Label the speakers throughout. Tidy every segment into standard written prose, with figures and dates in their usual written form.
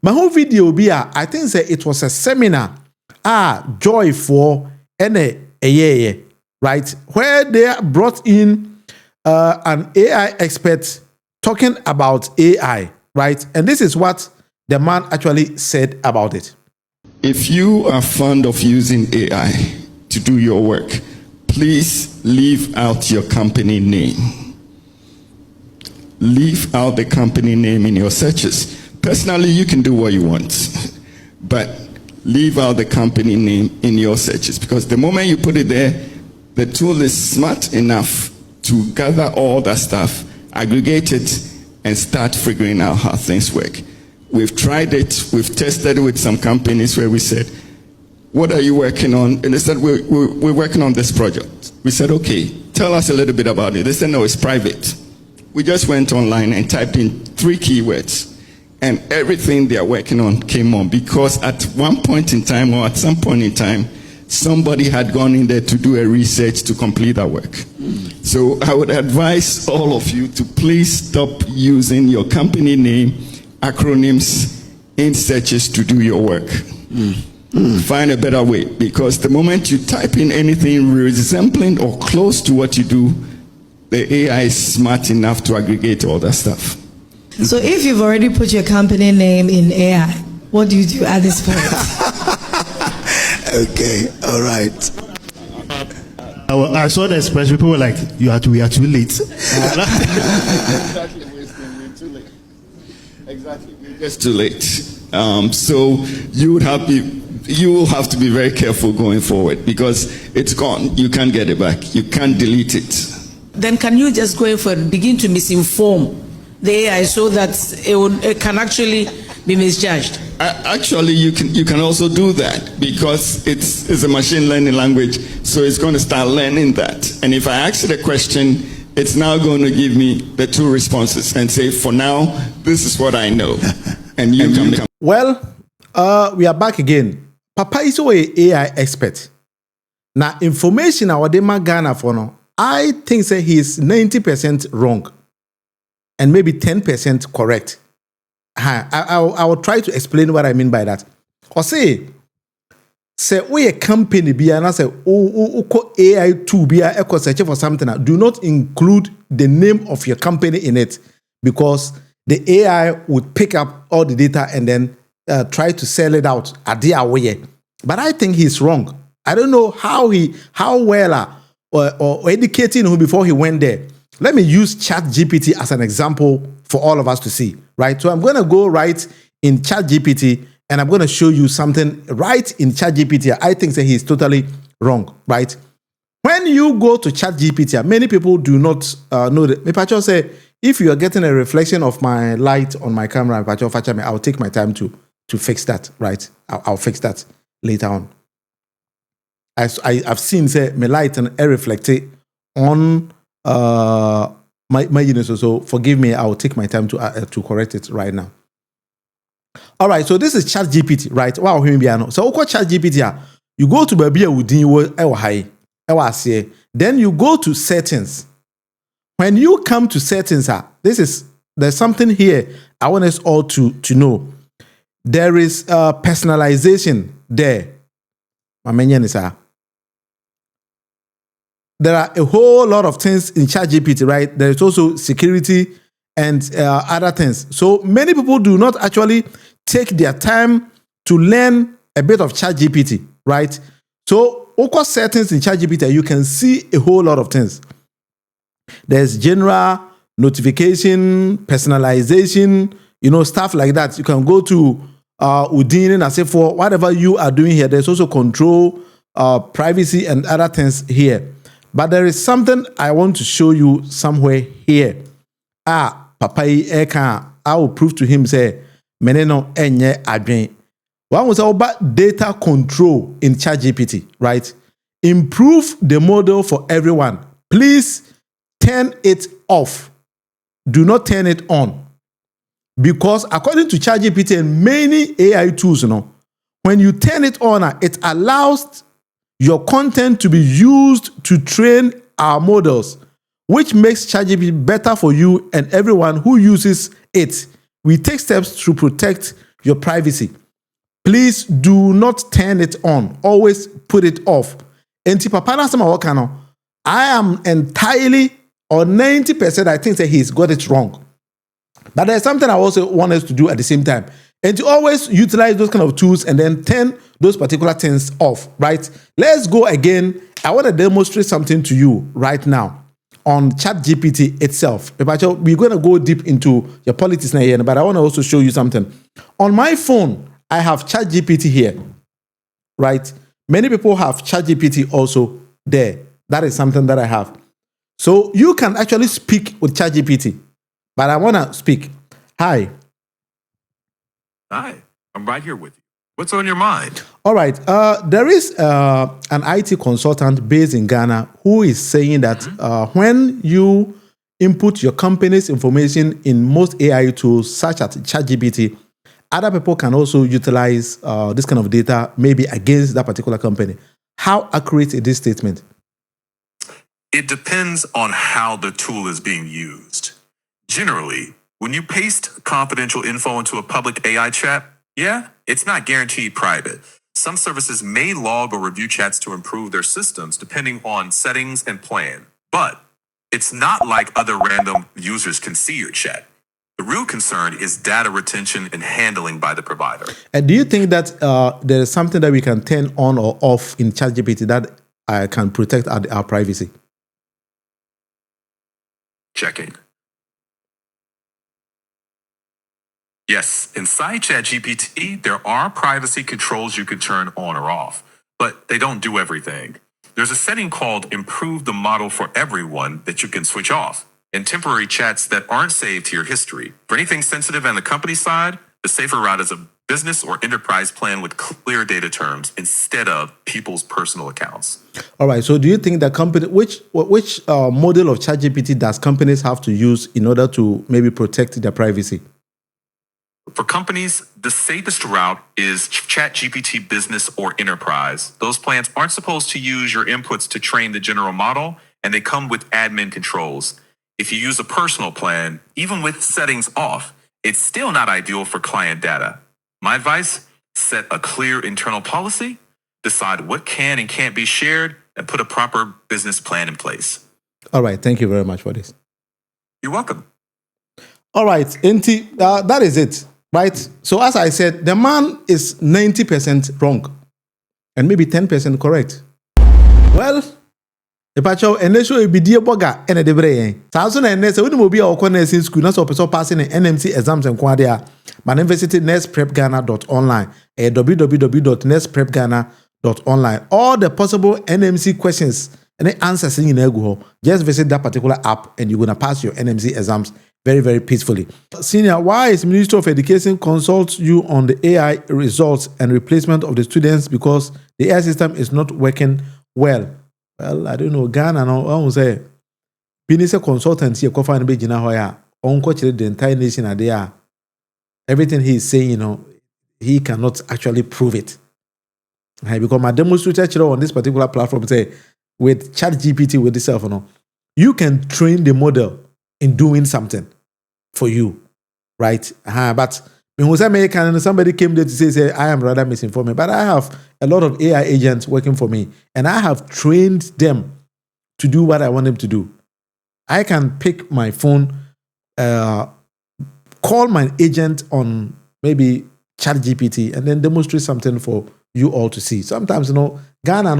Speaker 1: My whole video be I think say it was a seminar joy for a right, where they brought in an AI expert talking about AI, right? And this is what the man actually said about it.
Speaker 2: If you are fond of using AI to do your work, please leave out your company name. Leave out the company name in your searches. Personally, you can do what you want, but leave out the company name in your searches, because the moment you put it there, the tool is smart enough to gather all that stuff, aggregate it, and start figuring out how things work. We've tried it, we've tested it with some companies where we said, what are you working on? And they said, we're working on this project. We said, okay, tell us a little bit about it. They said, no, it's private. We just went online and typed in 3 keywords, and everything they are working on came on, because at one point in time, or at some point in time, somebody had gone in there to do a research to complete that work. So I would advise all of you to please stop using your company name, acronyms in searches to do your work. Find a better way, because the moment you type in anything resembling or close to what you do, the AI is smart enough to aggregate all that stuff.
Speaker 3: So if you've already put your company name in AI, what do you do at this point?
Speaker 4: Okay, all right.
Speaker 5: I saw the expression, people were like, we are too late.
Speaker 2: Exactly, we're too late. Exactly, we're just too late. So you will have to be very careful going forward, because it's gone. You can't get it back. You can't delete it.
Speaker 6: Then can you just go for begin to misinform the AI so that it can actually be misjudged?
Speaker 2: Actually, you can also do that, because it's a machine learning language, so it's going to start learning that. And if I ask it a question, it's now going to give me the 2 responses and say, for now, this is what I know. And you can come.
Speaker 1: Well, we are back again. Papa is an AI expert. Now, information our dema Ghana for now, I think say he is 90% wrong and maybe 10% correct. I will try to explain what I mean by that. Or say we a company be and I say AI tool be a echo search for something. Do not include the name of your company in it, because the AI would pick up all the data and then try to sell it out at their way. But I think he's wrong. I don't know how well or educating him before he went there. Let me use ChatGPT as an example for all of us to see, right? So I'm going to go right in ChatGPT and I'm going to show you something right in ChatGPT. I think that he's totally wrong, right? When you go to ChatGPT, many people do not know that. Pacho say, if you are getting a reflection of my light on my camera, I'll take my time to fix that, right? I'll fix that later on. I've seen say my light and air reflected on my unit, so forgive me. I will take my time to correct it right now. All right, so this is ChatGPT, right? Wow, so what ChatGPT? You go to baby then you go to settings. When you come to settings, there's something here I want us all to know. There is personalization there. There are a whole lot of things in ChatGPT, right? There is also security and other things. So many people do not actually take their time to learn a bit of ChatGPT, right? So, local settings in ChatGPT, you can see a whole lot of things. There's general, notification, personalization, stuff like that. You can go to Udin and say for whatever you are doing here. There's also control, privacy, and other things here. But there is something I want to show you somewhere here. Papa Eka, I will prove to him, say, Meneno enye adwen. One was about data control in ChatGPT, right? Improve the model for everyone. Please turn it off. Do not turn it on. Because according to ChatGPT and many AI tools, when you turn it on, it allows your content to be used to train our models, which makes ChatGPT better for you and everyone who uses it. We take steps to protect your privacy. Please do not turn it on. Always put it off. Enti papa na sama wakano. I am entirely or 90% I think that he's got it wrong. But there's something I also want us to do at the same time. And to always utilize those kind of tools and then turn those particular things off, right? Let's go again. I want to demonstrate something to you right now on ChatGPT itself. We're going to go deep into your politics now here, but I want to also show you something. On my phone, I have ChatGPT here, right? Many people have ChatGPT also there. That is something that I have. So you can actually speak with ChatGPT, but I want to speak. Hi.
Speaker 4: Hi, I'm right here with you. What's on your mind?
Speaker 1: All right. There is an IT consultant based in Ghana who is saying that when you input your company's information in most AI tools, such as ChatGPT, other people can also utilize this kind of data, maybe against that particular company. How accurate is this statement?
Speaker 4: It depends on how the tool is being used. Generally, when you paste confidential info into a public AI chat, it's not guaranteed private. Some services may log or review chats to improve their systems depending on settings and plan. But it's not like other random users can see your chat. The real concern is data retention and handling by the provider.
Speaker 1: And do you think that there is something that we can turn on or off in ChatGPT that can protect our privacy?
Speaker 4: Checking. Yes, inside ChatGPT, there are privacy controls you can turn on or off, but they don't do everything. There's a setting called Improve the Model for Everyone that you can switch off, and temporary chats that aren't saved to your history. For anything sensitive on the company side, the safer route is a business or enterprise plan with clear data terms instead of people's personal accounts.
Speaker 1: All right. So do you think that which model of ChatGPT does companies have to use in order to maybe protect their privacy?
Speaker 4: For companies, the safest route is ChatGPT Business or Enterprise. Those plans aren't supposed to use your inputs to train the general model, and they come with admin controls. If you use a personal plan, even with settings off, it's still not ideal for client data. My advice, set a clear internal policy, decide what can and can't be shared, and put a proper business plan in place.
Speaker 1: All right. Thank you very much for this.
Speaker 4: You're welcome.
Speaker 1: All right. Enti, that is it. Right? So as I said, the man is 90% wrong and maybe 10% correct. Well, Epacho, and show a bidia boga and a debre. Thousand and Ness, wouldn't be our corners in school, not so passing NMC exams and quadia. My university nestprepghana.online, www.nestprepghana.online. All the possible NMC questions and the answers in Ego. Just visit that particular app and you're going to pass your NMC exams very, very peacefully. Senior, why is Ministry of Education consults you on the AI results and replacement of the students because the AI system is not working well? Well, I don't know. Ghana, no, I won't say. Being a consultant here, Kofa and Bejina Hoya, uncoached the entire nation are there. Everything he is saying, he cannot actually prove it. Because my demonstrator on this particular platform say, with ChatGPT, with itself, you can train the model in doing something for you, right? But when somebody came there to say, I am rather misinformed, but I have a lot of AI agents working for me, and I have trained them to do what I want them to do. I can pick my phone, call my agent on maybe ChatGPT, and then demonstrate something for you all to see. Sometimes, Ghana,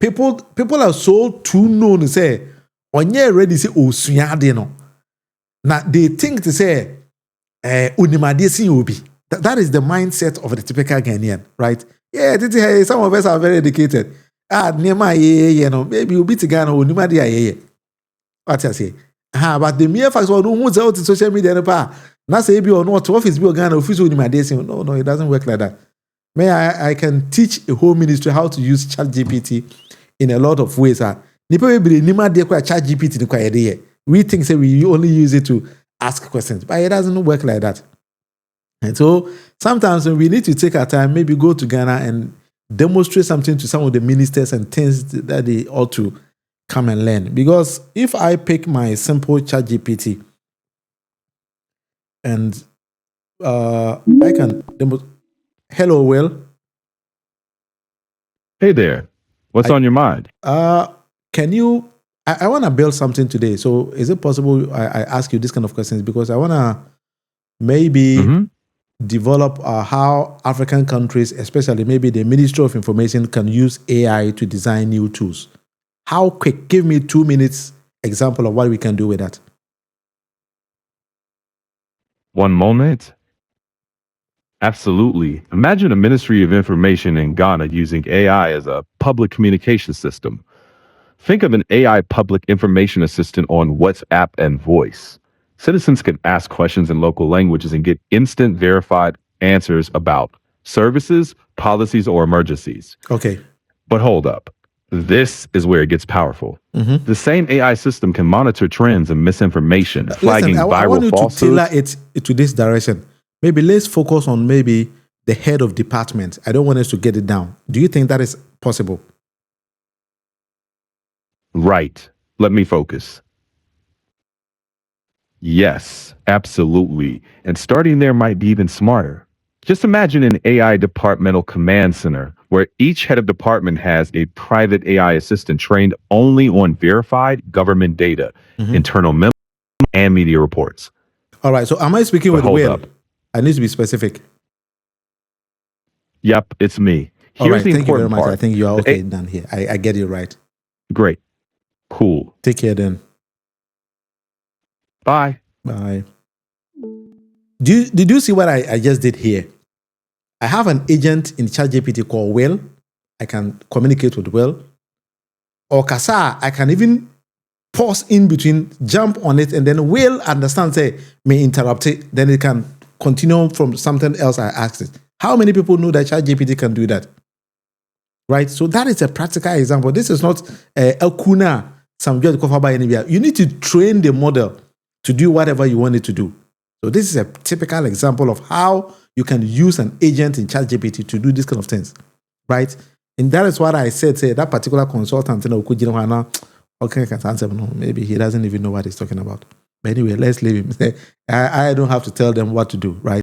Speaker 1: people are so too known to say, when you're ready to say, oh, sunyade. Now, they think to say, unimadesi obi. That is the mindset of the typical Ghanaian, right? Yeah, some of us are very educated. Maybe you'll be to Ghana, unimadesi. What I say? But the mere fact who's out in social media, not say be or not, office be Ghana, official unimadesi. No, it doesn't work like that. I can teach a whole ministry how to use ChatGPT in a lot of ways. We think say we only use it to ask questions, but it doesn't work like that. And so sometimes we need to take our time, maybe go to Ghana and demonstrate something to some of the ministers and things that they ought to come and learn. Because if I pick my simple ChatGPT and I can. Hello, Will.
Speaker 7: Hey there. What's on your mind?
Speaker 1: Can you? I want to build something today. So, is it possible I ask you this kind of questions because I want to maybe develop how African countries, especially maybe the Ministry of Information, can use AI to design new tools. How quick? Give me 2 minutes example of what we can do with that.
Speaker 7: 1 moment. Absolutely. Imagine a Ministry of Information in Ghana using AI as a public communication system. Think of an AI public information assistant on WhatsApp and voice. Citizens can ask questions in local languages and get instant verified answers about services, policies, or emergencies.
Speaker 1: Okay.
Speaker 7: But hold up. This is where it gets powerful. The same AI system can monitor trends and misinformation, flagging
Speaker 1: Listen, I
Speaker 7: viral
Speaker 1: want you to
Speaker 7: falsehoods.
Speaker 1: tailor it to this direction. Maybe let's focus on maybe the head of department. I don't want us to get it down. Do you think that is possible?
Speaker 7: Right. Let me focus. Yes, absolutely. And starting there might be even smarter. Just imagine an AI departmental command center where each head of department has a private AI assistant trained only on verified government data, internal memos, and media reports.
Speaker 1: All right. So am I speaking
Speaker 7: But
Speaker 1: with
Speaker 7: hold
Speaker 1: Will?
Speaker 7: up.
Speaker 1: I need to be specific.
Speaker 7: Yep, it's me.
Speaker 1: All
Speaker 7: Here's
Speaker 1: right.
Speaker 7: the
Speaker 1: Thank you very
Speaker 7: important
Speaker 1: much.
Speaker 7: part.
Speaker 1: I think you are
Speaker 7: The
Speaker 1: okay done here. I get it right.
Speaker 7: Great. Cool.
Speaker 1: Take care then.
Speaker 7: Bye.
Speaker 1: Bye. Did you see what I just did here? I have an agent in ChatGPT called Will. I can communicate with Will. Or Kasa, I can even pause in between, jump on it, and then Will understand, say, may interrupt it. Then it can continue from something else I asked it. How many people know that ChatGPT can do that? Right? So that is a practical example. This is not a kuna, some just cover by anywhere. You need to train the model to do whatever you want it to do. So this is a typical example of how you can use an agent in ChatGPT to do this kind of things, right? And that is what I said, say that particular consultant, maybe he doesn't even know what he's talking about. But anyway, let's leave him. I don't have to tell them what to do, right?